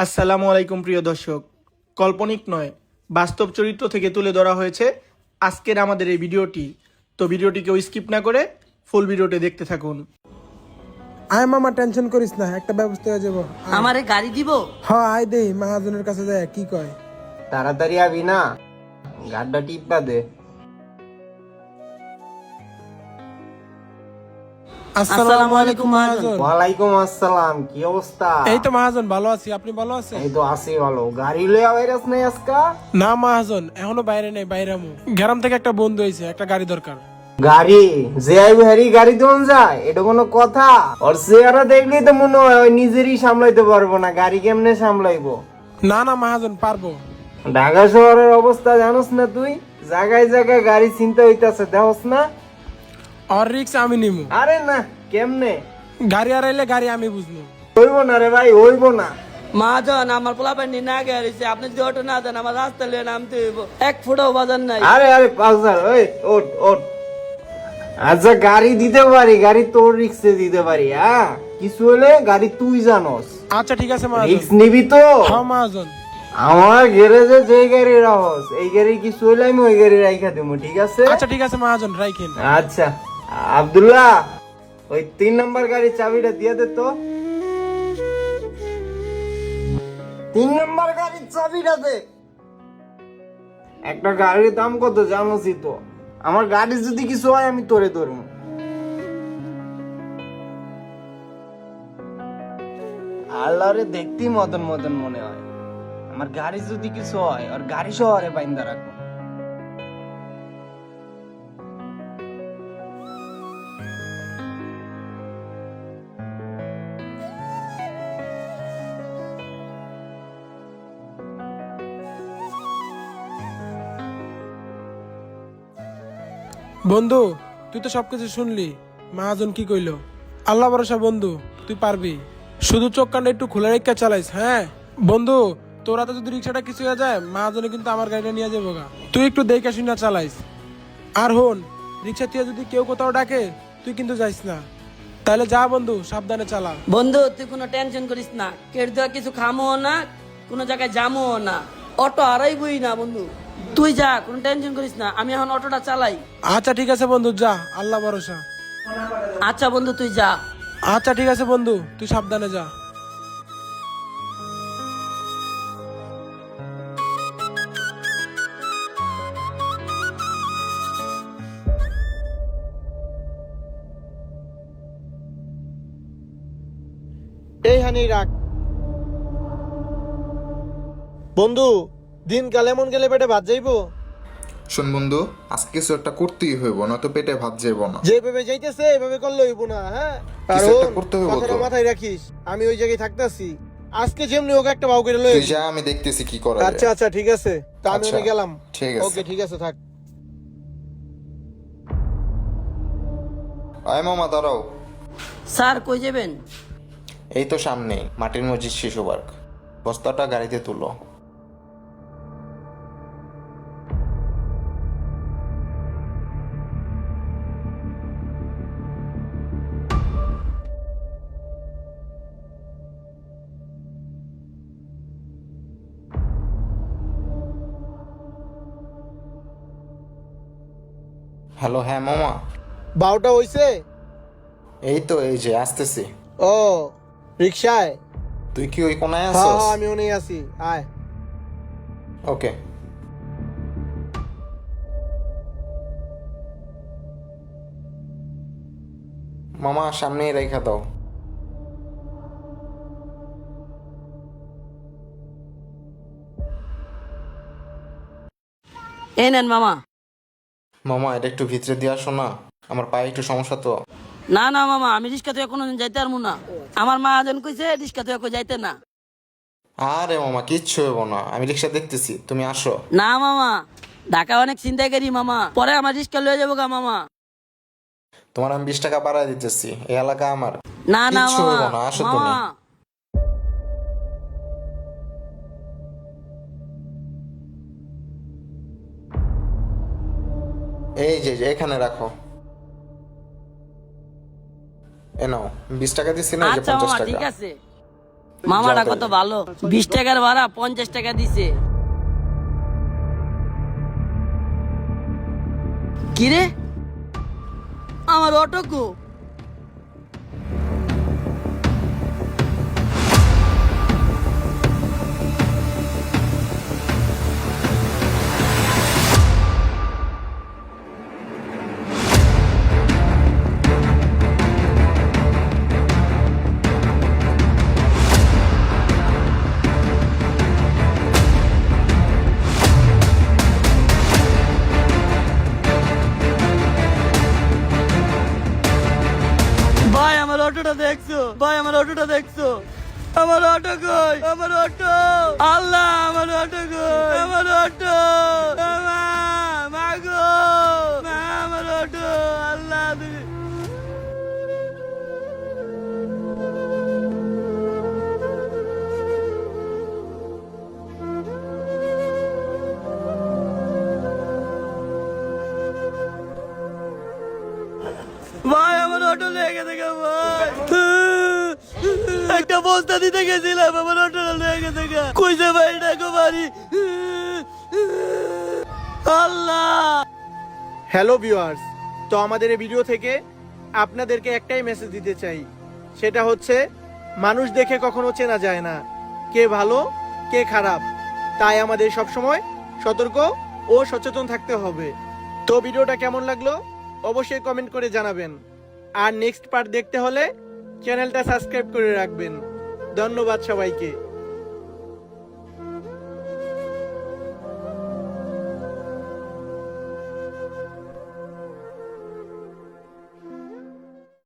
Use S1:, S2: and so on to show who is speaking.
S1: আসসালামু আলাইকুম প্রিয় দর্শক, কাল্পনিক নয় বাস্তব চরিত্র থেকে তুলে ধরা হয়েছে আজকের আমাদের এই ভিডিওটি। তো ভিডিওটি কেউ স্কিপ না করে ফুল ভিডিওটি দেখতে থাকুন।
S2: আয় মামা, টেনশন করিস না, একটা ব্যবস্থা হয়ে যাবো।
S3: আমারে গাড়ি দিব।
S2: হ্যাঁ আয় দেই, মহাজনের কাছে যায় কি কয়।
S4: তাড়াতাড়ি আবি না, গাড্ডা টিপা দে।
S2: আসসালামু আলাইকুম মহাজন।
S4: ওয়ালাইকুম আসসালাম, কি অবস্থা?
S2: এই তো মহাজন, ভালো আছি, আপনি ভালো আছেন?
S4: এই তো আছি ভালো। গাড়ি লইয়া বাইরাস নাই আজকা?
S2: না মহাজন, এখনো বাইরে নেই, বাইরে আমু। গ্রাম থেকে একটা বন্ধু হয়েছে, একটা গাড়ি দরকার।
S4: গাড়ি যে আইব হ্যারি গাড়ি দেন যায়, এটা কোনো কথা? ওর চেহারা দেখলেই তো মনে হয় ওই নিজেরই সামলাইতে পারবো না, গাড়ি কেমনে সামলাইবো?
S2: না না মহাজন, পারবো।
S4: ঢাকা শহরের অবস্থা জানোস না তুই? জায়গায় জায়গায় গাড়ি চিন্তা হইতাছে, দেখোস না?
S2: আর রিক্স আমি নিমু।
S4: আরে না, কেমনে
S2: গাড়ি আড়াইলে গাড়ি আমি বুঝবো।
S4: হইব না রে ভাই, হইব না।
S3: মহাজন, আমার পোলাপান না গেছে, আপনি যদি অটো না দেন আমার রাস্তা লিয়ে নামতে হইব। এক ফুটাও বাজার নাই।
S4: আরে আরে পাউসার, ওই ওট ওট। আচ্ছা গাড়ি দিতে পারি, গাড়ি তোর রিক্সে দিতে পারি। হ্যাঁ, কিছু হলে গাড়ি তুই জানোস।
S2: আচ্ছা ঠিক আছে মহাজন।
S4: রিক্স নিবি তো?
S2: হ্যাঁ মহাজন।
S4: আমার গ্যারেজে যে গাড়ি রাখস, এই গাড়ি কিছু হলে আমি ওই গাড়ি রাইখা দেবো, ঠিক আছে?
S2: আচ্ছা ঠিক আছে মহাজন, রাইখেন।
S4: আচ্ছা আব্দুল্লাহ, ওই 3 নম্বর গাড়ির চাবিটা দিয়ে দে তো। 3 নম্বর গাড়ির চাবিটা দে। একটা গাড়ির দাম কত জানোসই তো? আমার গাড়ি যদি কিছু হয় আমি তোরে ধরবো। আল্লাহরে দেখতেই মদন মদন মনে হয়। আমার গাড়ি যদি কিছু হয় আর গাড়ি শহরে বাইন্দা রাখবো।
S2: বন্ধু, তুই তো সবকিছু শুনলি, মহাজন কি কইলো। আল্লাহ ভরসা বন্ধু, তুই পারবি। শুধু চোখ কান্না একটু খোলা রেখে চালাইস। হ্যাঁ বন্ধু, তোর হাতে যদি রিক্সাটা কিছু হয়ে যায়, মহাজনে কিন্তু আমার গাড়িটা নিয়ে যাবো গা। তুই একটু দেখে শুনে চালাইস। আর হন, রিক্সা দিয়ে যদি কেউ কোথাও ডাকে, তুই কিন্তু যাইস না। তাহলে যা বন্ধু, সাবধানে চালা।
S3: বন্ধু, তুই কোনো টেনশন করিস না। কেউ দেওয়া কিছু খামো না, কোনো জায়গায় যামো না। অটো হারাইবই না বন্ধু। তুই যা, কোনো টেনশন করিস না, আমি এখন অটোটা চালাই।
S2: আচ্ছা ঠিক আছে বন্ধু, যা, আল্লাহ ভরসা।
S3: আচ্ছা বন্ধু, তুই যা।
S2: আচ্ছা ঠিক আছে বন্ধু, তুই সাবধানে যা।
S1: এই হানি রাখ বন্ধু, দিনকাল এমন গেলে পেটে ভাত যাইবো।
S5: শোন বন্ধু, আজকে কিছু একটা করতেই হইব, না তো পেটে ভাত যাইব না।
S1: যেভাবে যাইতেছে এভাবে করলে হইব না। হ্যাঁ,
S5: কিছু একটা করতে হইব তো।
S1: কথাটা মাথায় রাখিস, আমি ওই জায়গায় থাকতেছি। আজকে যেমনি হোক একটা বাউ করে লই।
S5: তুই যা, আমি দেখতেছি কি করা যায়।
S1: আচ্ছা আচ্ছা ঠিক আছে, তা আমি
S5: আচ্ছা,
S1: গেলাম।
S5: ঠিক আছে।
S1: ওকে ঠিক আছে, থাক।
S5: আয় মামা, দাঁড়াও।
S3: স্যার কই যাবেন?
S5: এই তো সামনে মাটির মসজিদ শিশু পার্ক। বস্তাটা গাড়িতে তুলো। হ্যালো, হ্যাঁ মামা।
S1: বাউটা হইছে?
S5: এই তো, এই যে আসতেছি।
S1: ও, রিকশায়?
S5: তুই কি ওই কোনায়
S1: হ্যাঁ
S5: আছিস?
S1: হ্যাঁ, আমি ওনেই আছি, আয়।
S5: ওকে। মামা সামনেই রেখা দাও।
S3: এই নেন মামা।
S5: মামা এটা একটু ভিতরে দিয়ে আসো না, আমার পায়ে একটু সমস্যা তো।
S3: না না মামা, আমি রিক্সা থেকে কোনোদিন যাইতে পারবো না। আমার মহাজন কইছে রিক্সা থেকে যাইতে না।
S5: আরে মামা, কিচ্ছু হইব না, আমি রিক্সা দেখতেছি, তুমি আসো।
S3: না মামা, ঢাকা অনেক চিন্তাকারী মামা, পরে আমার রিক্সা লয়ে যাবো গা মামা।
S5: তোমার আমি 20 টাকা বাড়ায় দিতেছি, এই এলাকা আমার।
S3: না না
S5: কিচ্ছু
S3: মামা,
S5: হইব না, আসো তুমি।
S3: মামা।
S5: এই যে এখানে রাখো। এ নাও, 20 টাকা দিচ্ছি না, এই যে
S3: আচ্ছা
S5: 50
S3: মামা,
S5: টাকা।
S3: ঠিক আছে। মামাটা
S5: যাও
S3: কত
S5: তাহলে।
S3: ভালো, 20 টাকার ভাড়া 50 টাকা দিছে। কিরে আমার অটো কো? ভাই আমার অটোটা দেখছো? ভাই আমার অটোটা দেখছো? আমার অটো কই? আমার অটো, আল্লাহ আমার অটো কই? আমার অটো, মা, মা গো, মা আমার অটো, আল্লাহ তুমি। ভাই আমার অটো লেগে থেকে ভাই, একটা বস্তা দিতে গেছিলাম, আমার অটোটা লেগে থেকে কইছে ভাই ডাকো বাড়ি, আল্লাহ।
S1: হ্যালো ভিউয়ার্স, তো আমাদের এই ভিডিও থেকে আপনাদেরকে একটাই মেসেজ দিতে চাই, সেটা হচ্ছে মানুষ দেখে কখনো চেনা যায় না, কে ভালো কে খারাপ। তাই আমাদের সবসময় সতর্ক ও সচেতন থাকতে হবে। তো ভিডিওটা কেমন লাগলো অবশ্যই কমেন্ট করে জানাবেন, আর নেক্সট পার্ট দেখতে হলে চ্যানেলটা সাবস্ক্রাইব করে রাখবেন। ধন্যবাদ সবাইকে।